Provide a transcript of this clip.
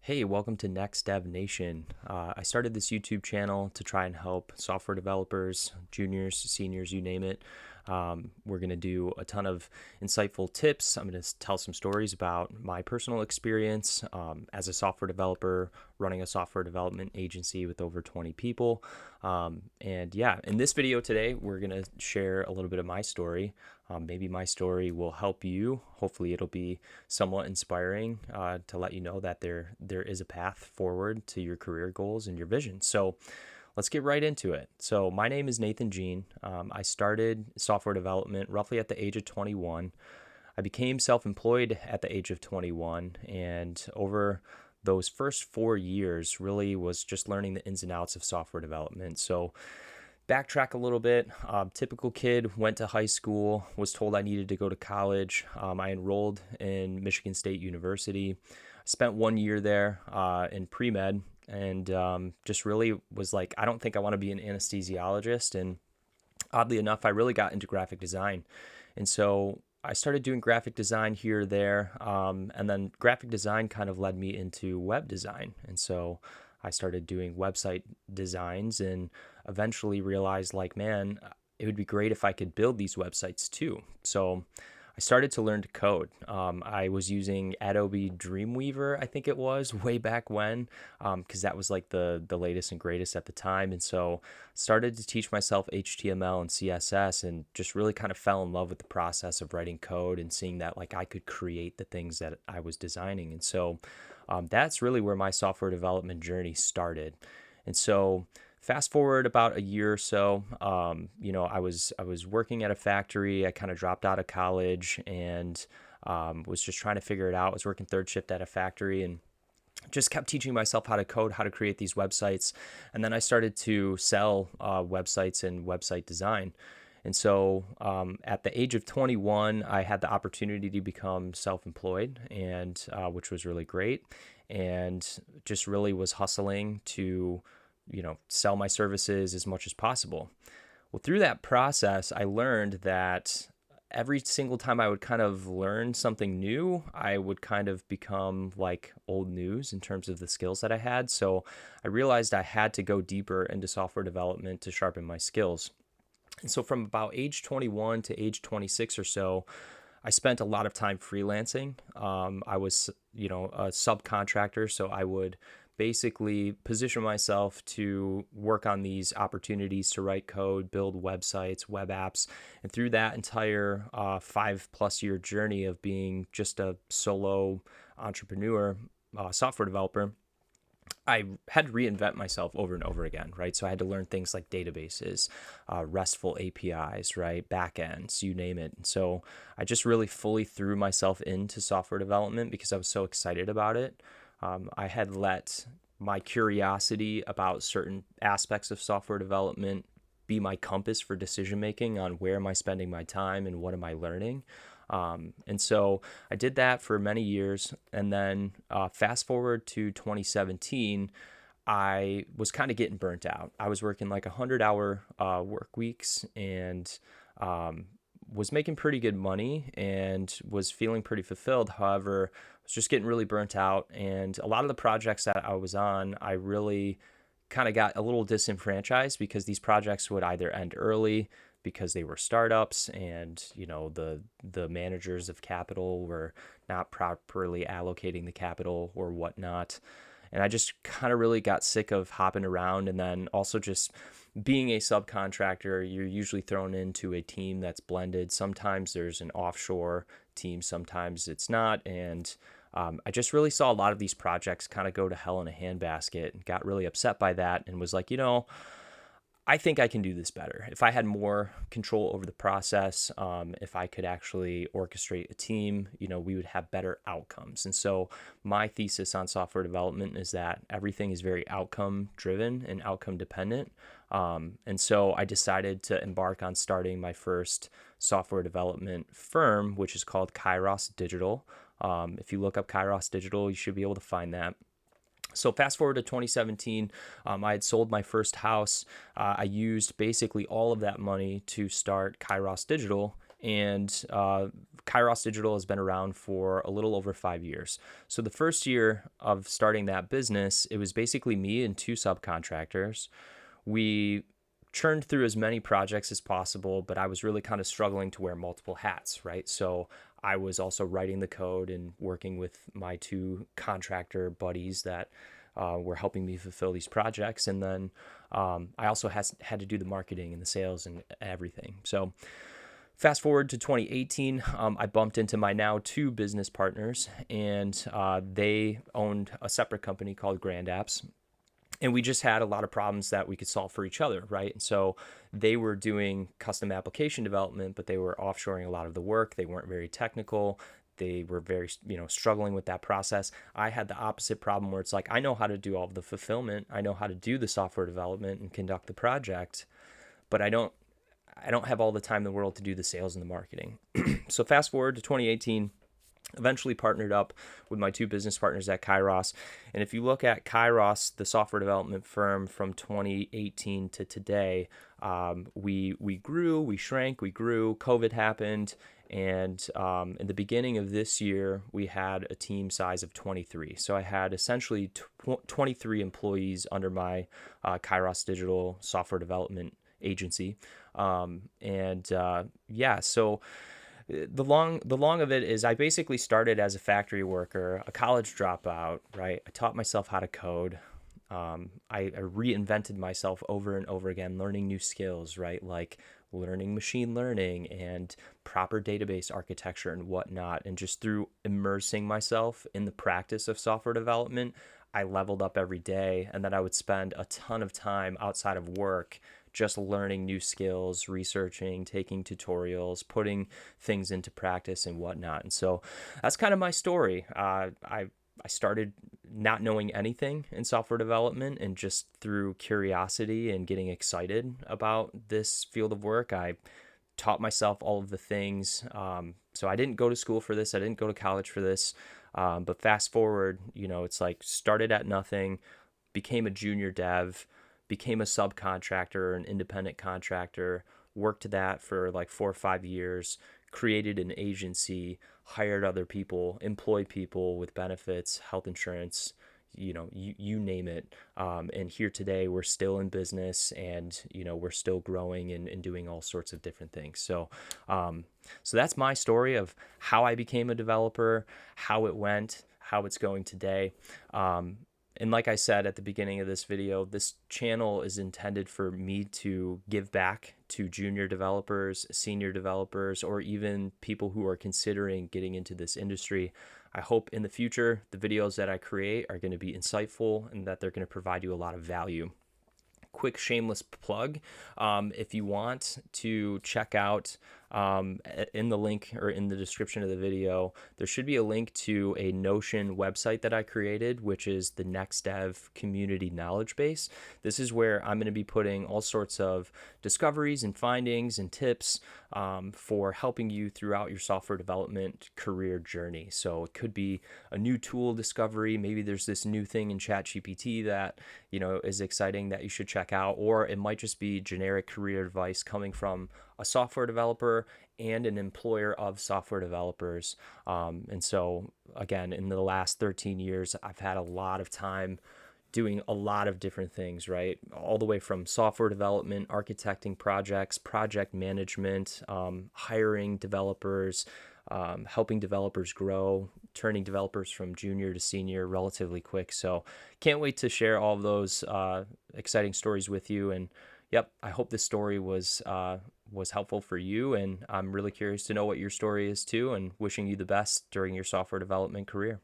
Hey, welcome to Next Dev Nation. I started this YouTube channel to try and help software developers, juniors, seniors, you name it. We're going to do a ton of insightful tips. I'm going to tell some stories about my personal experience as a software developer, running a software development agency with over 20 people. In this video today, we're going to share a little bit of my story. Maybe my story will help you. Hopefully it'll be somewhat inspiring to let you know that there is a path forward to your career goals and your vision. So let's get right into it. So my name is Nathan Jean. I started software development roughly at the age of 21. I became self-employed at the age of 21, and over those first 4 years really was just learning the ins and outs of software development. So backtrack a little bit. Typical kid, went to high school, was told I needed to go to college. I enrolled in Michigan State University. I spent 1 year there in pre-med, and just really was like, I don't think I want to be an anesthesiologist. And oddly enough, I really got into graphic design. And so I started doing graphic design here or there. And then graphic design kind of led me into web design. And so I started doing website designs and eventually realized, like, man, it would be great if I could build these websites too. So I started to learn to code. I was using Adobe Dreamweaver, I think it was, way back when, because that was like the latest and greatest at the time. And so started to teach myself HTML and CSS and just really kind of fell in love with the process of writing code and seeing that like I could create the things that I was designing. And so that's really where my software development journey started. And so fast forward about a year or so, I was working at a factory. I kind of dropped out of college and was just trying to figure it out. I was working third shift at a factory and just kept teaching myself how to code, how to create these websites. And then I started to sell websites and website design. And so at the age of 21, I had the opportunity to become self-employed, and which was really great, and just really was hustling to sell my services as much as possible. Well, through that process, I learned that every single time I would kind of learn something new, I would kind of become like old news in terms of the skills that I had. So I realized I had to go deeper into software development to sharpen my skills. And so from about age 21 to age 26 or so, I spent a lot of time freelancing. I was, a subcontractor, so I would basically position myself to work on these opportunities to write code, build websites, web apps. And through that entire 5+ year journey of being just a solo entrepreneur, software developer, I had to reinvent myself over and over again, right? So I had to learn things like databases, RESTful APIs, right? Backends, you name it. And so I just really fully threw myself into software development because I was so excited about it. I had let my curiosity about certain aspects of software development be my compass for decision making on where am I spending my time and what am I learning. And so I did that for many years. And then fast forward to 2017, I was kind of getting burnt out. I was working like 100-hour work weeks and was making pretty good money and was feeling pretty fulfilled. However, I was just getting really burnt out. And a lot of the projects that I was on, I really kind of got a little disenfranchised because these projects would either end early because they were startups and the managers of capital were not properly allocating the capital or whatnot. And I just kind of really got sick of hopping around. And then also just being a subcontractor, you're usually thrown into a team that's blended. Sometimes there's an offshore team, sometimes it's not. And I just really saw a lot of these projects kind of go to hell in a handbasket and got really upset by that and was like, I think I can do this better. If I had more control over the process, if I could actually orchestrate a team, we would have better outcomes. And so my thesis on software development is that everything is very outcome driven and outcome dependent. And so I decided to embark on starting my first software development firm, which is called Kairos Digital. If you look up Kairos Digital, you should be able to find that. So fast forward to 2017, I had sold my first house. I used basically all of that money to start Kairos Digital. and Kairos Digital has been around for a little over 5 years. So the first year of starting that business, it was basically me and two subcontractors. We churned through as many projects as possible, but I was really kind of struggling to wear multiple hats, right? So I was also writing the code and working with my two contractor buddies that were helping me fulfill these projects. And then I also had to do the marketing and the sales and everything. So fast forward to 2018, I bumped into my now two business partners, and they owned a separate company called Grand Apps. And we just had a lot of problems that we could solve for each other, right? And so they were doing custom application development, but they were offshoring a lot of the work. They weren't very technical. They were very, struggling with that process. I had the opposite problem where it's like, I know how to do all of the fulfillment. I know how to do the software development and conduct the project, but I don't have all the time in the world to do the sales and the marketing. So fast forward to 2018, eventually partnered up with my two business partners at Kairos. And if you look at Kairos, the software development firm, from 2018 to today, we grew, we shrank, we grew. COVID happened. And in the beginning of this year, we had a team size of 23. So I had essentially 23 employees under my Kairos Digital software development agency. So the long of it is I basically started as a factory worker, a college dropout, right? I taught myself how to code. I reinvented myself over and over again, learning new skills, right? Like learning machine learning and proper database architecture and whatnot. And just through immersing myself in the practice of software development, I leveled up every day. And then I would spend a ton of time outside of work just learning new skills, researching, taking tutorials, putting things into practice and whatnot. And so that's kind of my story. I started not knowing anything in software development, and just through curiosity and getting excited about this field of work, I taught myself all of the things. So I didn't go to school for this. I didn't go to college for this. But fast forward, it's like started at nothing, became a junior dev, became a subcontractor, an independent contractor, worked that for like 4 or 5 years, created an agency, hired other people, employed people with benefits, health insurance, you name it. And here today, we're still in business, and, we're still growing and doing all sorts of different things. So that's my story of how I became a developer, how it went, how it's going today. And like I said at the beginning of this video, this channel is intended for me to give back to junior developers, senior developers, or even people who are considering getting into this industry. I hope in the future, the videos that I create are going to be insightful and that they're going to provide you a lot of value. Quick shameless plug. If you want to check out in the link or in the description of the video, there should be a link to a Notion website that I created, which is the NextDev Community Knowledge Base. This is where I'm going to be putting all sorts of discoveries and findings and tips for helping you throughout your software development career journey. So it could be a new tool discovery. Maybe there's this new thing in ChatGPT that is exciting that you should check out, or it might just be generic career advice coming from a software developer and an employer of software developers. And so again, in the last 13 years, I've had a lot of time doing a lot of different things, right? All the way from software development, architecting projects, project management, hiring developers, helping developers grow, turning developers from junior to senior relatively quick. So can't wait to share all of those exciting stories with you. And yep, I hope this story was helpful for you. And I'm really curious to know what your story is too, and wishing you the best during your software development career.